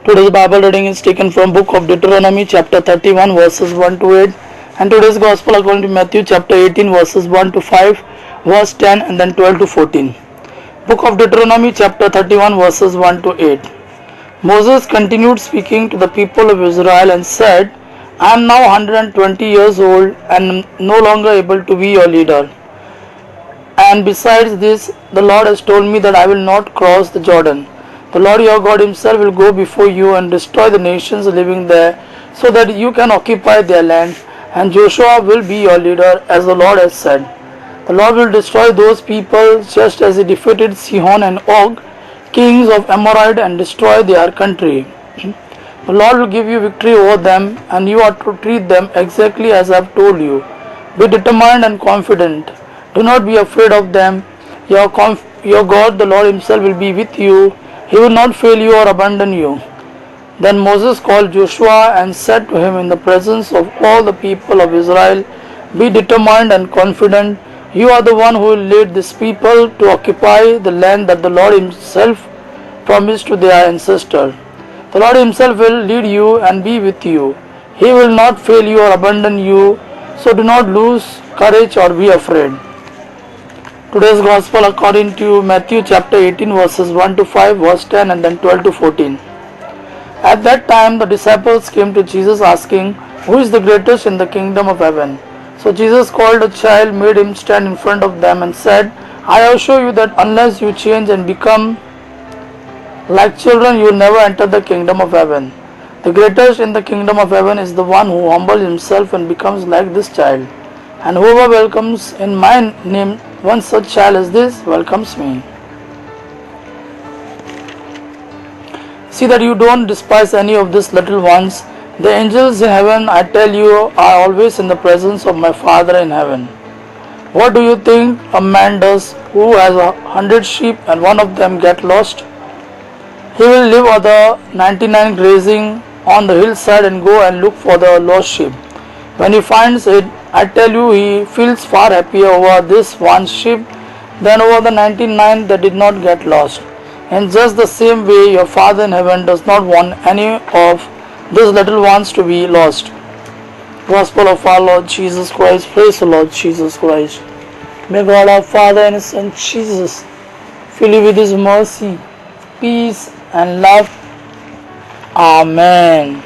Today's Bible reading is taken from book of Deuteronomy chapter 31 verses 1 to 8, and today's Gospel according to Matthew chapter 18 verses 1 to 5, verse 10 and then 12 to 14. Book of Deuteronomy chapter 31 verses 1 to 8. Moses continued speaking to the people of Israel and said, I am now 120 years old and no longer able to be your leader. And besides this, the Lord has told me that I will not cross the Jordan. The Lord your God himself will go before you and destroy the nations living there, so that you can occupy their land, and Joshua will be your leader, as the Lord has said. The Lord will destroy those people just as he defeated Sihon and Og, kings of Amorite, and destroy their country. The Lord will give you victory over them, and you are to treat them exactly as I have told you. Be determined and confident. Do not be afraid of them. Your God, the Lord himself, will be with you. He will not fail you or abandon you. Then Moses called Joshua and said to him in the presence of all the people of Israel, Be determined and confident. You are the one who will lead this people to occupy the land that the Lord himself promised to their ancestors. The Lord himself will lead you and be with you. He will not fail you or abandon you, so do not lose courage or be afraid. Today's Gospel according to Matthew chapter 18 verses 1 to 5, verse 10 and then 12 to 14. At that time the disciples came to Jesus asking, Who is the greatest in the kingdom of heaven? So Jesus called a child, made him stand in front of them and said, I assure you that unless you change and become like children, you will never enter the kingdom of heaven. The greatest in the kingdom of heaven is the one who humbles himself and becomes like this child. And whoever welcomes in my name one such child as this welcomes me. See that you don't despise any of these little ones. The angels in heaven, I tell you, are always in the presence of my Father in heaven. What do you think a man does who has 100 sheep and one of them get lost? He will leave other 99 grazing on the hillside and go and look for the lost sheep. When he finds it, I tell you, he feels far happier over this one sheep than over the 99 that did not get lost. In just the same way, your Father in heaven does not want any of these little ones to be lost. Gospel of our Lord Jesus Christ. Praise the Lord Jesus Christ. May God our Father and His Son Jesus fill you with His mercy, peace and love. Amen.